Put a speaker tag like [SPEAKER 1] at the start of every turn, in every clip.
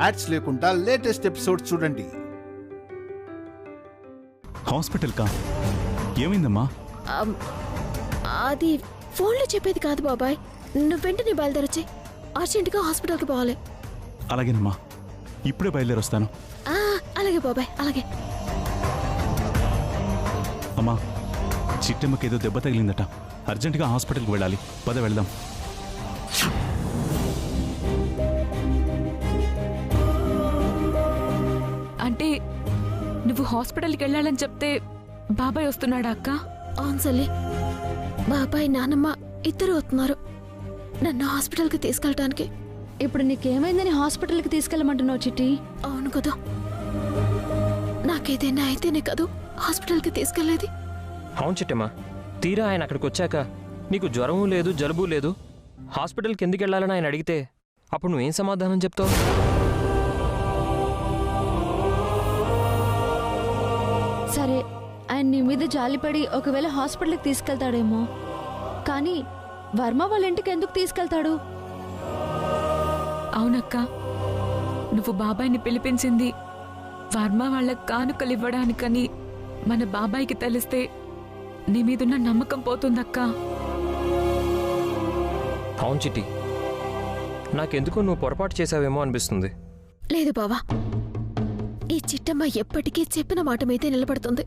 [SPEAKER 1] Ads లేకుండా latest episodes చూడండి.
[SPEAKER 2] Hospital కా ఏమైందమ్మా?
[SPEAKER 3] అది ఫోన్లో చెప్పేది కాదు బాబాయ్. నువ్వు వెంటనే బయలుదేరొచ్చి అర్జెంటుగా హాస్పిటల్కి పోవాలి.
[SPEAKER 2] అలాగేనమ్మా, ఇప్పుడే బయలుదేరొస్తాను.
[SPEAKER 3] అలాగే బాబాయ్, అలాగే.
[SPEAKER 2] అమ్మా, చిట్టమ్మకి ఏదో దెబ్బ తగిలిందట, అర్జెంటుగా హాస్పిటల్కి వెళ్ళాలి. పద వెళ్దాం.
[SPEAKER 4] అంటే నువ్వు హాస్పిటల్కి వెళ్ళాలని చెప్తే బాబాయ్ వస్తున్నాడా అక్క?
[SPEAKER 3] అవును సల్లి, బాబాయ్ నానమ్మ ఇద్దరు వస్తున్నారు నన్ను హాస్పిటల్కి తీసుకెళ్ళటానికి.
[SPEAKER 5] ఇప్పుడు నీకేమైందని హాస్పిటల్కి తీసుకెళ్ళమంటున్నావు చిట్టి?
[SPEAKER 3] అవును కదా, నాకేదైనా అయితేనే కదూ హాస్పిటల్కి తీసుకెళ్లేది.
[SPEAKER 6] అవును చిట్టమ్మా, తీరా ఆయన అక్కడికి వచ్చాక నీకు జ్వరమూ లేదు జలుబు లేదు, హాస్పిటల్కి ఎందుకు వెళ్ళాలని ఆయన అడిగితే అప్పుడు నువ్వేం సమాధానం చెప్తావు?
[SPEAKER 5] సరే, ఆయన నీ మీద జాలిపడి ఒకవేళ హాస్పిటల్కి తీసుకెళ్తాడేమో, కానీ వర్మ వాళ్ళ ఇంటికి ఎందుకు తీసుకెళ్తాడు?
[SPEAKER 4] అవునక్క, నువ్వు బాబాయ్ని పిలిపించింది వర్మ వాళ్ళ కానుకలు ఇవ్వడానికని మన బాబాయ్కి తెలిస్తే నీ మీదున్న నమ్మకం పోతుందక్క.
[SPEAKER 6] అవును చిట్టి, నాకెందుకు నువ్వు పొరపాటు చేసావేమో అనిపిస్తుంది.
[SPEAKER 3] లేదు బావా, ఈ చిట్టమ్మ ఎప్పటికీ చెప్పిన మాట మీదే నిలబడుతుంది,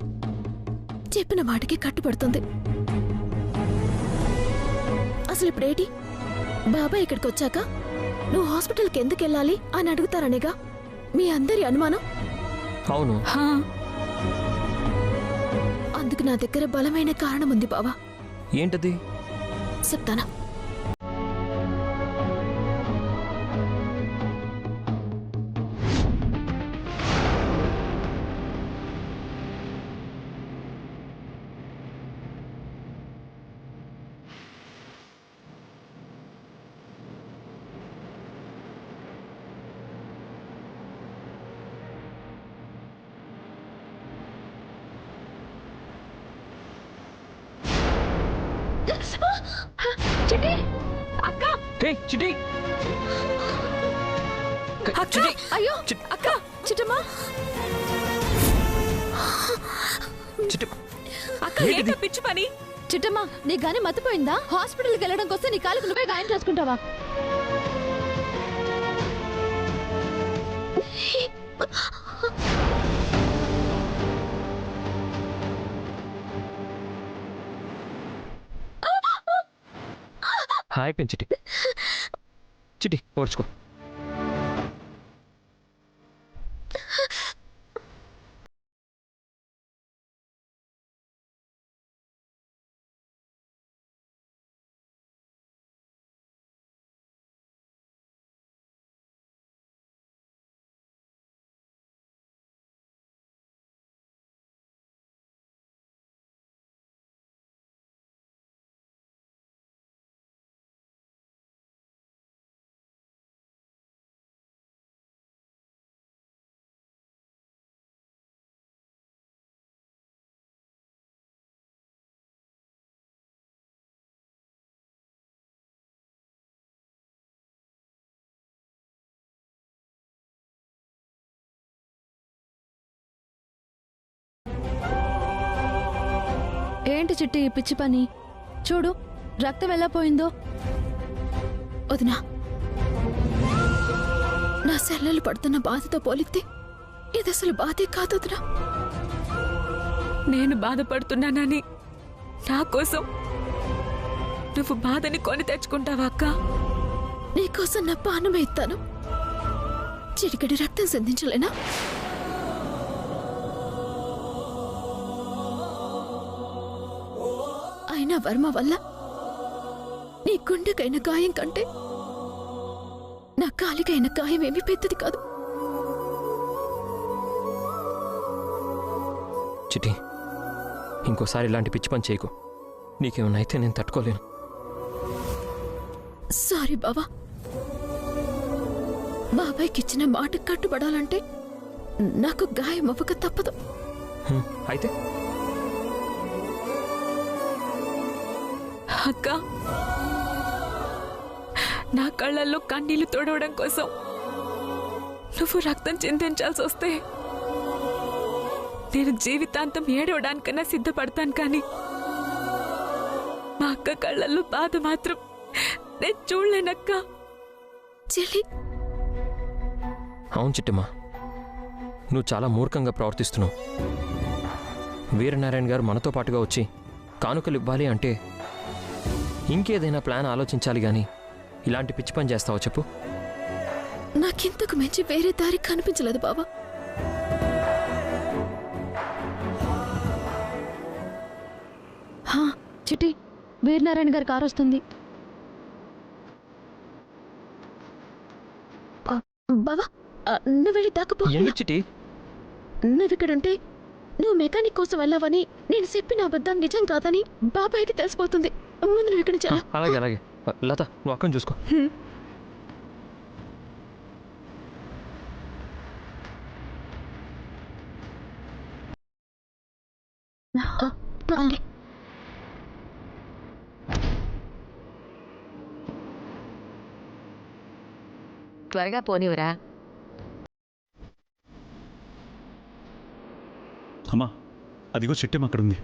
[SPEAKER 3] చెప్పిన మాటకి కట్టుబడుతుంది. అసలు ఇప్పుడేటి బాబాయ్ ఇక్కడికి వచ్చాక నువ్వు హాస్పిటల్కి ఎందుకు వెళ్ళాలి అని అడుగుతారనేగా మీ అందరి అనుమానం.
[SPEAKER 6] అవును,
[SPEAKER 3] అందుకు నా దగ్గర బలమైన కారణం ఉంది బావా.
[SPEAKER 6] ఏంటది?
[SPEAKER 3] చెప్తానా?
[SPEAKER 4] చిట్టి అక్క,
[SPEAKER 6] చిట్టి
[SPEAKER 5] అయ్యో అక్క, చిట్టమ్మా
[SPEAKER 4] అక్క, ఏంటో పిచ్చి పని?
[SPEAKER 5] చిట్టమ్మా, నీ గాని మతిపోయిందా? హాస్పిటల్కి వెళ్ళడం కోసం నీ కాలుకు నువ్వే గాయం చేసుకుంటావా?
[SPEAKER 6] హాయ్ పెన్ చిట్టి. చిట్టి ఓర్చుకో.
[SPEAKER 5] ఏంటి చిట్టి ఈ పిచ్చి పని? చూడు, రక్తం ఎలా పోయిందో.
[SPEAKER 3] వదినా, నా సెల్లలు పడుతున్న బాధతో పోలిస్తే ఇది అసలు బాధే కాదు వదినా.
[SPEAKER 4] నేను బాధపడుతున్నానని నా కోసం నువ్వు బాధని కొని తెచ్చుకుంటావా అక్క?
[SPEAKER 3] నీకోసం నా పానమే ఇస్తాను, చిటికడి రక్తం సంధించలేనా? అయినా వర్మ వల్ల నీ గుండెకైన గాయం కంటే నా కాలికైన గాయం ఏమీ పెద్దది కాదు.
[SPEAKER 6] చిట్టి, ఇంకోసారి ఇలాంటి పిచ్చి పని చేయకు. నీకేమన్నా అయితే నేను తట్టుకోలేను.
[SPEAKER 3] సారీ బావా, బాబాయ్కి ఇచ్చిన మాట కట్టుబడాలంటే నాకు గాయం అవ్వక తప్పదు.
[SPEAKER 6] అయితే
[SPEAKER 4] అక్క, నా కళ్ళల్లో కన్నీళ్లు తోడవడం కోసం నువ్వు రక్తం చిందించాల్సి వస్తే నేను జీవితాంతం ఏడవడానికన్నా సిద్ధపడతాను, కానీ మా అక్క కళ్ళల్లో బాధ మాత్రం నేను చూడలేనక్క.
[SPEAKER 3] చెల్లి,
[SPEAKER 6] అవును చిట్టమ్మా, నువ్వు చాలా మూర్ఖంగా ప్రవర్తిస్తున్నావు. వీరనారాయణ గారు మనతో పాటుగా వచ్చి కానుకలు ఇవ్వాలి అంటే ఇంకేదైనా ప్లాన్ ఆలోచించాలి గాని ఇలాంటి పిచ్చి పని చేస్తావా చెప్పు?
[SPEAKER 3] నాకింతకు మించి వేరే దారి కనిపించలేదు బాబా.
[SPEAKER 5] చిట్టి, వీరనారాయణ గారి కారు వస్తుంది.
[SPEAKER 3] బావా, నువ్వు వెళ్ళి దాకపో.
[SPEAKER 6] ఎందుకు చిట్టి?
[SPEAKER 3] నువ్విక్కడుంటే నువ్వు మెకానిక్ కోసం వెళ్ళావని నేను చెప్పిన అబద్ధం నిజం కాదని బాబాయ్కి తెలిసిపోతుంది. ముందు నువ్వు ఇక్కడి నుంచి వెళ్ళు.
[SPEAKER 6] అలాగే అలాగే. లత, నువ్వు అక్కని చూసుకో.
[SPEAKER 3] ఓకే.
[SPEAKER 7] త్వరగా పోనివరా.
[SPEAKER 2] అమ్మా, అదిగో చిట్టమ్మ అక్కడ ఉంది.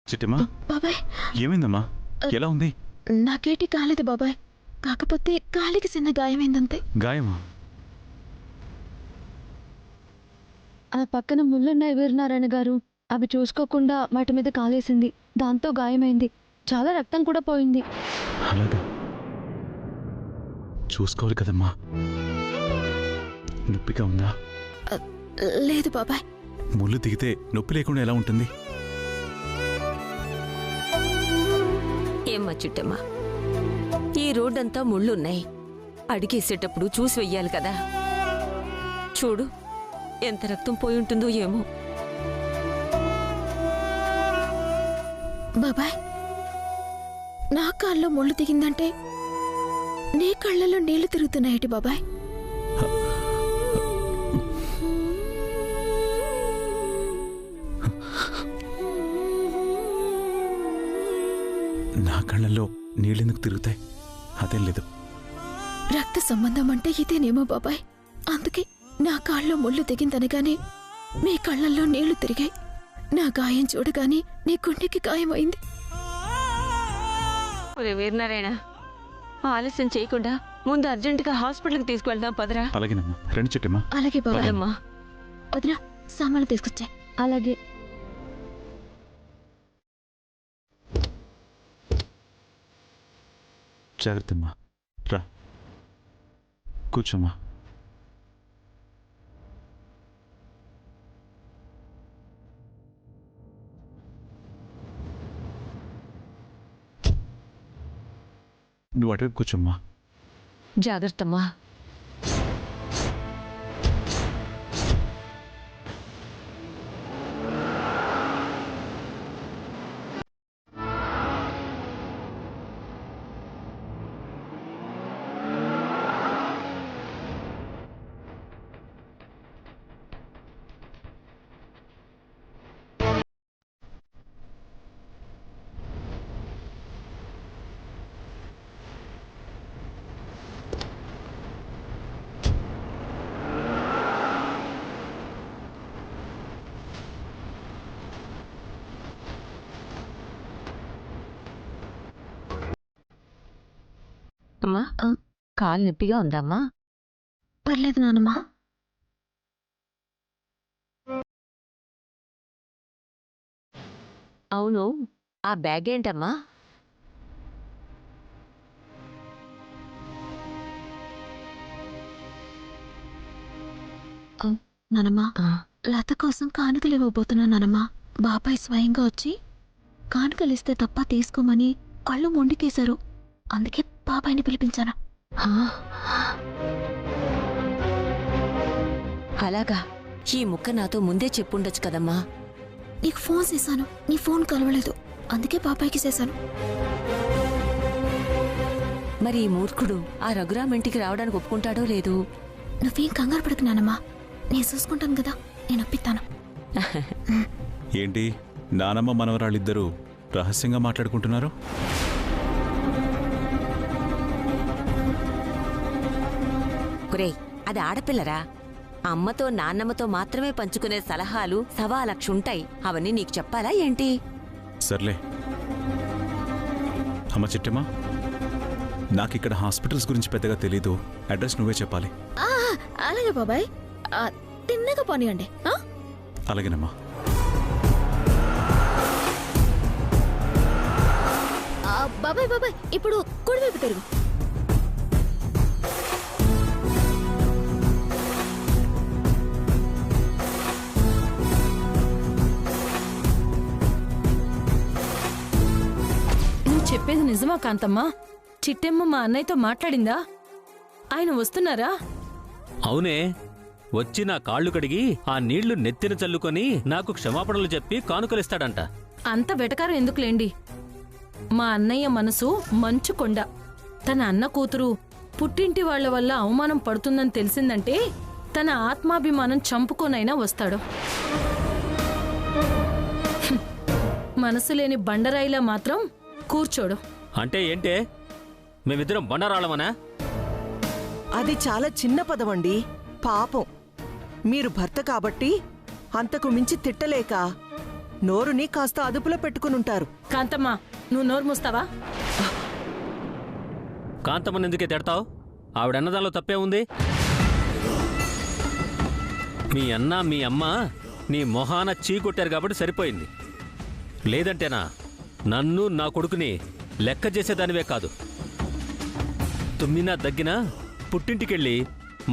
[SPEAKER 2] చిట్టమ్మా,
[SPEAKER 3] బాబాయ్,
[SPEAKER 2] ఏమైందమ్మా? ఎలా ఉంది?
[SPEAKER 3] నాకేటి కాలేదు బాబాయ్, కాకపోతే కాలికి చిన్న గాయమైందంతే.
[SPEAKER 2] గాయమా?
[SPEAKER 5] ఆ పక్కన ముళ్ళున్నాయి వీరనారాయణ గారు, అవి చూసుకోకుండా వాటి మీద కాలేసింది. దాంతో గాయమైంది. చాలా రక్తం కూడా పోయింది.
[SPEAKER 2] అలాగా? చూసుకోవాలి కదమ్మా. నొప్పిగా ఉందా?
[SPEAKER 3] లేదు బాబాయ్.
[SPEAKER 2] ముళ్ళు దిగితే నొప్పి లేకుండా ఎలా ఉంటుంది?
[SPEAKER 7] ఏమ్మా చిట్టమ్మా, ఈ రోడ్డంతా ముళ్ళున్నాయి. అడిగేసేటప్పుడు చూసి వెయ్యాలి కదా. చూడు, ఎంత రక్తం పోయి ఉంటుందో ఏమో.
[SPEAKER 3] బాబాయ్, నా కాల్లో ముళ్ళు దిగిందంటే నీ కళ్ళల్లో నీళ్లు తిరుగుతున్నాయటి బాబాయ్?
[SPEAKER 2] నా కళ్ళల్లో నీళ్ళెందుకు తిరుగుతాయి? అదేం లేదు.
[SPEAKER 3] రక్త సంబంధం అంటే ఇదేనేమో బాబాయ్. అందుకే నా కాళ్ళలో ముళ్ళు దిగిందనగానే మీ కళ్ళల్లో నీళ్లు తిరిగాయి. నా గాయం చూడగానే నీ గుండెకి గాయమైంది.
[SPEAKER 7] వీరనారాయణ, ఆలస్యం చేయకుండా ముందు అర్జెంటుగా హాస్పిటల్కి తీసుకువెళ్దాం పదరా.
[SPEAKER 2] అలాగేనమ్మా, రండి చిట్టమ్మా.
[SPEAKER 3] అలాగే బాబాయ్.
[SPEAKER 7] అమ్మా,
[SPEAKER 3] వదినా, సామాన్లు తీసుకొచ్చాయి.
[SPEAKER 5] అలాగే.
[SPEAKER 2] జాగ్రత్తమ్మా. రా, కూర్చోమ్మా. నువ్వు అటువైపు కూర్చోమ్మా.
[SPEAKER 7] జాగ్రత్తమ్మా. అమ్మా, కాలు నొప్పిగా ఉందమ్మా?
[SPEAKER 3] పర్లేదు నానమ్మా.
[SPEAKER 7] అవును, ఆ బ్యాగ్ ఏంటమ్మా?
[SPEAKER 3] నానమ్మా, లత కోసం కానుకలు ఇవ్వబోతున్నా నానమ్మా. బాబాయ్ స్వయంగా వచ్చి కానుకలిస్తే తప్ప తీసుకోమని కళ్ళు మొండికేశారు. అందుకే బాబాయ్ని పిలిపించాను.
[SPEAKER 7] అలాగా? ఈ ముక్క నాతో ముందే చెప్పుండొచ్చు కదమ్మా.
[SPEAKER 3] నీకు ఫోన్ చేశాను, నీ ఫోన్ కలవలేదు. అందుకే బాబాయ్కి చేశాను.
[SPEAKER 7] మరి ఈ మూర్ఖుడు ఆ రఘురామ్ ఇంటికి రావడానికి ఒప్పుకుంటాడో లేదు.
[SPEAKER 3] నువ్వేం కంగారు పడకు నానమ్మా, నేను చూసుకుంటాను కదా. నేను ఒప్పిస్తాను.
[SPEAKER 2] ఏంటి నానమ్మ మనవరాళ్ళిద్దరూ రహస్యంగా మాట్లాడుకుంటున్నారు?
[SPEAKER 7] ఒరేయ్, అది ఆడపిల్లరా. అమ్మతో నాన్నమ్మతో మాత్రమే పంచుకునే సలహాలు 1,000,000 ఉంటాయి. అవన్నీ నీకు చెప్పాలా ఏంటి?
[SPEAKER 2] సర్లే అమ్మ చిట్టమ్మ, నాకిక్కడ హాస్పిటల్స్ గురించి పెద్దగా తెలీదు. అడ్రస్ నువ్వే చెప్పాలి.
[SPEAKER 3] అలాగే బాబాయ్, తిన్నగా పోనీయండి.
[SPEAKER 2] అలాగేనమ్మా.
[SPEAKER 3] బాబాయ్ బాబాయ్, ఇప్పుడు కుడివైపు తిరుగు.
[SPEAKER 8] నువ్వు చెప్పేది నిజమా కాంతమ్మా? చిట్టెమ్మ మా అన్నయ్యతో మాట్లాడిందా? ఆయన వస్తున్నారా?
[SPEAKER 9] అవునే, వచ్చి నా కాళ్ళు కడిగి ఆ నీళ్లు నెత్తిన చల్లుకొని నాకు క్షమాపణలు చెప్పి కానుకలిస్తాడంట.
[SPEAKER 8] అంత వెటకారం ఎందుకులేండి. మా అన్నయ్య మనసు మంచు కొండ. తన అన్న కూతురు పుట్టింటి వాళ్ల వల్ల అవమానం పడుతుందని తెలిసిందంటే తన ఆత్మాభిమానం చంపుకోనైనా వస్తాడు. మనసు లేని బండరాయిలా మాత్రం కూర్చోడు.
[SPEAKER 9] అంటే ఏంటే, మేమిద్దరం బండరాళ్ళమనా?
[SPEAKER 10] అది చాలా చిన్న పదమండి. పాపం, మీరు భర్త కాబట్టి అంతకు మించి తిట్టలేక నోరుని కాస్త అదుపులో పెట్టుకునుంటారు.
[SPEAKER 8] కాంతమ్మా, నువ్వు నోరు మూస్తావా?
[SPEAKER 9] కాంతమ్మని ఎందుకే తిడతావు? ఆవిడన్నదానిలో తప్పే ఉంది. మీ అన్న మీ అమ్మ నీ మొహాన చీకొట్టారు కాబట్టి సరిపోయింది. లేదంటేనా నన్ను నా కొడుకుని లెక్క చేసేదానివే కాదు. తుమ్మినా దగ్గినా పుట్టింటికెళ్ళి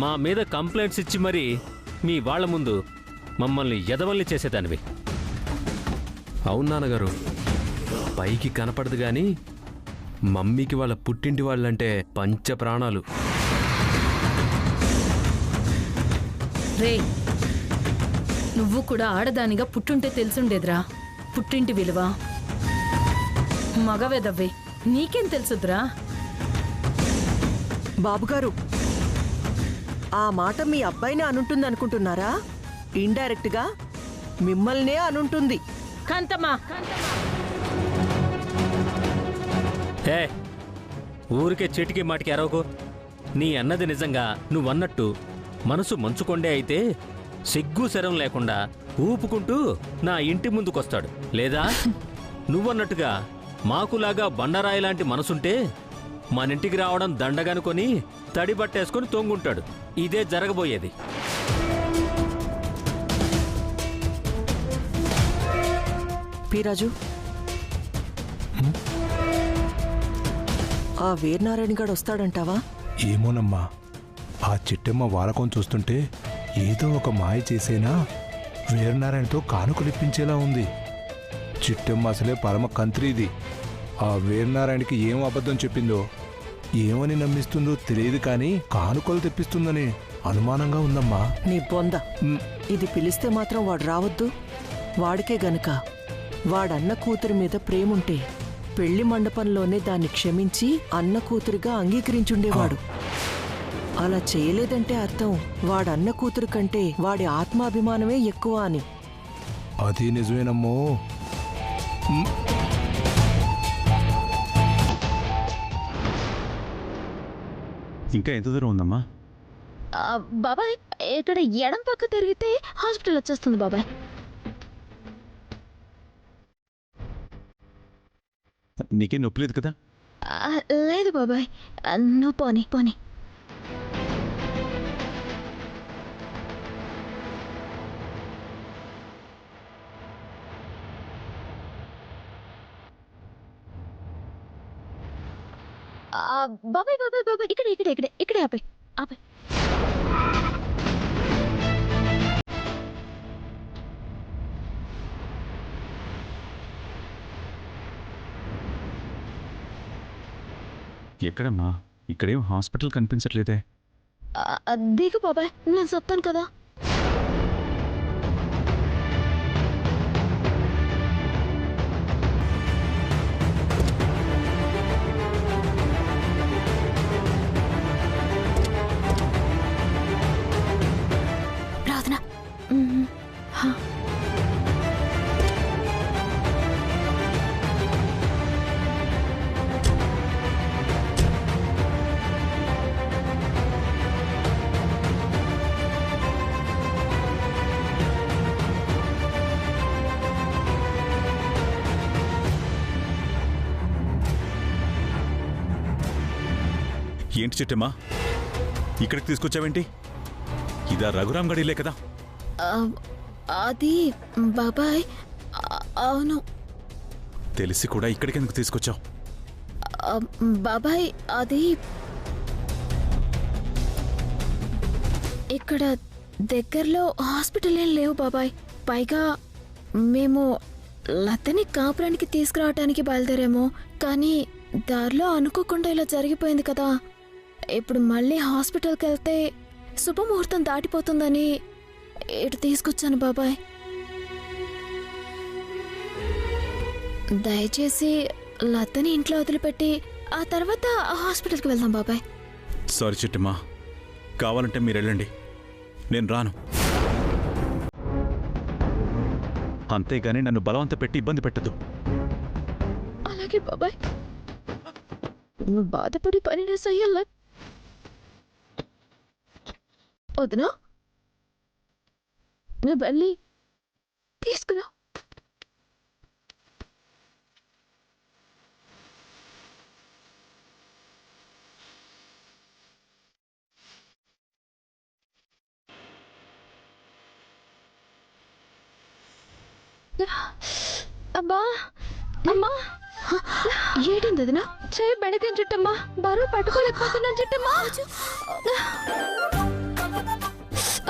[SPEAKER 9] మా మీద కంప్లైంట్స్ ఇచ్చి మరీ మీ వాళ్ల ముందు మమ్మల్ని ఎదవల్ని చేసేదానివి.
[SPEAKER 11] అవును నాన్నగారు, పైకి కనపడదు గాని మమ్మీకి వాళ్ళ పుట్టింటి వాళ్ళంటే పంచ ప్రాణాలు.
[SPEAKER 8] రే, నువ్వు కూడా ఆడదానిగా పుట్టుంటే తెలుసుండేదిరా పుట్టింటి విలువ. మగవేదవ్వే, నీకేం తెలుసుద్రా?
[SPEAKER 10] బాబుగారు, ఆ మాట మీ అబ్బాయినే అనుంటుందనుకుంటున్నారా? ఇండైరెక్ట్ గా మిమ్మల్నే అనుంటుంది.
[SPEAKER 8] కాంతమ్మా,
[SPEAKER 9] ఏ ఊరికే చిటికి మాటికి అరవకు. నీ అన్నది నిజంగా నువ్వన్నట్టు మనసు మంచుకొండే అయితే సిగ్గు శరం లేకుండా ఊపుకుంటూ నా ఇంటి ముందుకొస్తాడు. లేదా నువ్వన్నట్టుగా మాకులాగా బండరాయి లాంటి మనసుంటే మనింటికి రావడం దండగనుకొని తడిబట్టేసుకొని తొంగుంటాడు. ఇదే జరగబోయేది.
[SPEAKER 10] పీరాజు, ఆ వీరనారాయణ గారు వస్తాడంటావా?
[SPEAKER 12] ఏమోనమ్మా, ఆ చిట్టమ్మ వాలకం చూస్తుంటే ఏదో ఒక మాయ చేసేనా వీరనారాయణతో కానుకలిప్పించేలా ఉంది. చిట్టమ్మ అసలే పరమ కంత్రీది. ఆ వీరనారాయణకి ఏం అబద్ధం చెప్పిందో, ఏమని నమ్మిస్తుందో తెలియదు, కానీ కానుకలు తెప్పిస్తుందని అనుమానంగా ఉందమ్మా.
[SPEAKER 10] నీ బొంద, ఇది పిలిస్తే మాత్రం వాడు రావద్దు. వాడికే గనుక వాడన్న కూతురి మీద ప్రేముంటే పెళ్లి మండపంలోనే దాన్ని క్షమించి అన్న కూతురిగా అంగీకరించుండేవాడు. అలా చేయలేదంటే అర్థం వాడన్న కూతురు కంటే వాడి ఆత్మాభిమానమే ఎక్కువ అని.
[SPEAKER 12] అది నిజమేనమ్మో.
[SPEAKER 2] ఇంకా ఎంత దూరం ఉందమ్మా?
[SPEAKER 3] బాబాయ్, ఇక్కడ ఎడం పక్క తిరిగితే హాస్పిటల్ వచ్చేస్తుంది బాబాయ్.
[SPEAKER 2] నీకేం నొప్పి లేదు కదా?
[SPEAKER 3] లేదు బాబాయ్, నువ్వు పోనీ పోనీ. బాబాయ్ బాబాయ్ బాబాయ్, ఇక్కడే ఇక్కడే ఇక్కడే ఇక్కడే ఆపే ఆపే.
[SPEAKER 2] ఎక్కడమ్మా? ఇక్కడేం హాస్పిటల్ కనిపించట్లేదే.
[SPEAKER 3] దిగు బాబాయ్, నేను చెప్తాను కదా. ప్రార్థన
[SPEAKER 2] ఏంటి చిట్టమ్మా ఇక్కడికి తీసుకొచ్చావేంటి? ఇదా రఘురామ్ గడిలే కదా?
[SPEAKER 3] అది బాబాయ్, అవును
[SPEAKER 2] తెలిసి కూడా ఇక్కడికి ఎందుకు తీసుకొచ్చావు?
[SPEAKER 3] బాబాయ్, అది ఇక్కడ దగ్గరలో హాస్పిటల్ ఏం లేవు బాబాయ్. పైగా మేము లతని కాపురానికి తీసుకురావటానికి బయలుదేరాము, కానీ దారిలో అనుకోకుండా ఇలా జరిగిపోయింది కదా. ఇప్పుడు మళ్ళీ హాస్పిటల్కి వెళ్తే శుభముహూర్తం దాటిపోతుందని ఇటు తీసుకొచ్చాను బాబాయ్. దయచేసి లతని ఇంట్లో వదిలిపెట్టి ఆ తర్వాత హాస్పిటల్కి వెళ్దాం బాబాయ్.
[SPEAKER 2] సారీ చిట్టమ్మా, కావాలంటే మీరు వెళ్ళండి, నేను రాను. అంతేగాని నన్ను బలవంత పెట్టి ఇబ్బంది పెట్టద్దు.
[SPEAKER 3] అలాగే బాబాయ్, నువ్వు బాధపడి పని చెయ్యాల వదినా. నువ్వు వెళ్ళి తీసుకురా. అబ్బా అమ్మా, ఏడింది వదినా? చేయి బెడకని చుట్టమ్మా, బరువు పట్టుకోలేకపోతున్నాను చుట్టమ్మా.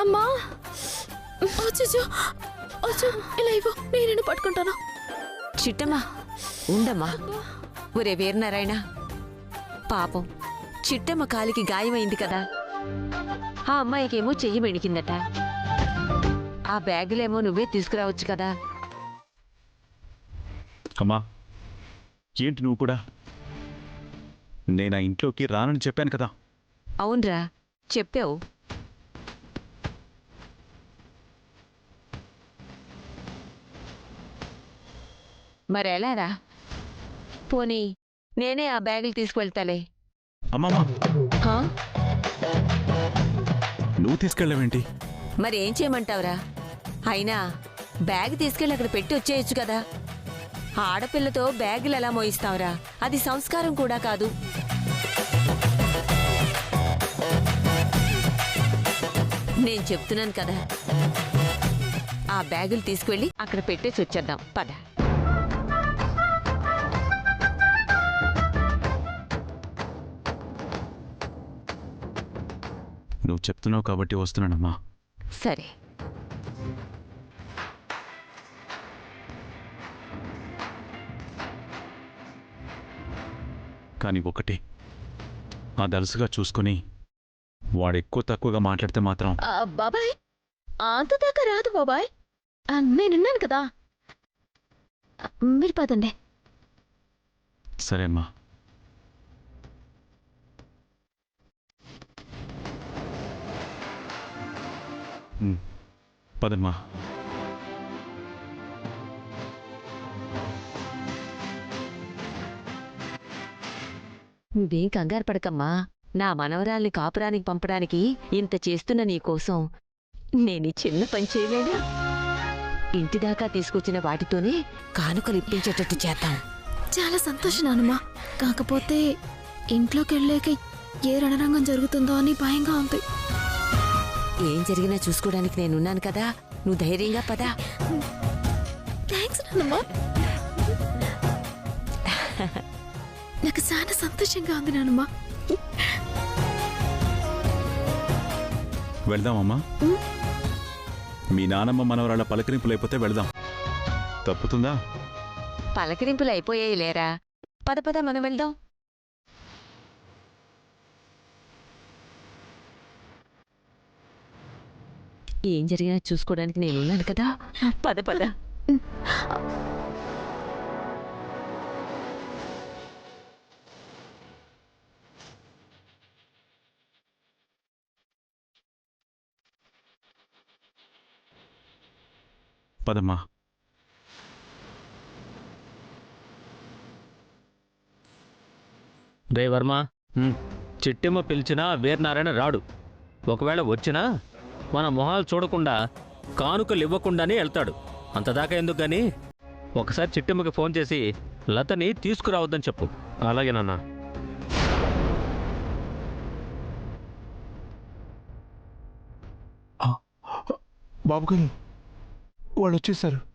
[SPEAKER 3] అమ్మా ఇలా ఇవ్వు, నేను పట్టుకుంటాను.
[SPEAKER 7] చిట్టమ్మా ఉండమ్మా. ఒరే వీరనారాయణ, పాపం చిట్టమ్మ కాలికి గాయమైంది కదా. ఆ అమ్మాయికేమో చెయ్యి మెణికిందట. ఆ బ్యాగులేమో నువ్వే తీసుకురావచ్చు కదా.
[SPEAKER 2] అమ్మా ఏంటి నువ్వు కూడా? నేను ఆ ఇంట్లోకి రానని చెప్పాను కదా.
[SPEAKER 7] అవునరా, చెప్పావు. మరెలారా? పోనీ నేనే ఆ బ్యాగులు తీసుకువెళ్తాలే.
[SPEAKER 2] అమ్మమ్మా, నువ్వు తీసుకెళ్ళవేంటి?
[SPEAKER 7] మరేం చేయమంటావురా? అయినా బ్యాగ్ తీసుకెళ్ళి అక్కడ పెట్టి వచ్చేయచ్చు కదా. ఆడపిల్లతో బ్యాగులు ఎలా మోయిస్తావురా? అది సంస్కారం కూడా కాదు. నేను చెప్తున్నాను కదా, ఆ బ్యాగులు తీసుకువెళ్ళి అక్కడ పెట్టేసి వచ్చేద్దాం పద.
[SPEAKER 2] నువ్వు చెప్తున్నావు కాబట్టి వస్తున్నానమ్మా.
[SPEAKER 7] సరే.
[SPEAKER 2] కానీ ఒకటి, ఆ దలుసుగా చూసుకుని వాడు ఎక్కువ తక్కువగా మాట్లాడితే మాత్రం.
[SPEAKER 3] బాబాయ్, అంత దాకా రాదు బాబాయ్, నేనున్నాను కదా. మీరు పదండి.
[SPEAKER 2] సరే అమ్మా. పదమ్మా.
[SPEAKER 7] నువ్వేం కంగారు పడకమ్మా. నా మనవరాల్ని కాపురానికి పంపడానికి ఇంత చేస్తున్న నీకోసం నేనీ చిన్న పని చేయలేనా? ఇంటిదాకా తీసుకొచ్చిన వాటితోనే కానుకలు ఇప్పించేటట్టు చేద్దాం.
[SPEAKER 3] చాలా సంతోషం నానమ్మా. కాకపోతే ఇంట్లోకి వెళ్ళాక ఏ రణరంగం జరుగుతుందో అని భయంగా ఉంది.
[SPEAKER 7] ఏం జరిగినా చూసుకోవడానికి నేనున్నాను కదా, నువ్వు ధైర్యంగా పదా.
[SPEAKER 3] థ్యాంక్స్ నానమ్మా. నాకు చాలా సంతోషంగా ఉంది నానమ్మా.
[SPEAKER 2] వెళ్దామమ్మా. మీ నానమ్మ మనవరాళ్ళ పలకరింపులు అయిపోతే వెళ్దాం. తప్పుతుందా?
[SPEAKER 7] పలకరింపులు అయిపోయాయి లేరా. పద పద మనం వెళ్దాం. ఏం జరిగినా చూసుకోవడానికి నేనున్నాను కదా, పద పద.
[SPEAKER 2] పదమ్మా.
[SPEAKER 9] రే వర్మ, చిట్టెమ్మ పిలిచినా వీరనారాయణ రాడు. ఒకవేళ వచ్చినా మన మొహాలు చూడకుండా కానుకలు ఇవ్వకుండానే వెళ్తాడు. అంతదాకా ఎందుకు గాని ఒకసారి చిట్టెమ్మకి ఫోన్ చేసి లతని తీసుకురావద్దని చెప్పు.
[SPEAKER 11] అలాగే నాన్న.
[SPEAKER 12] బాబు గారు వాళ్ళు వచ్చేసారు.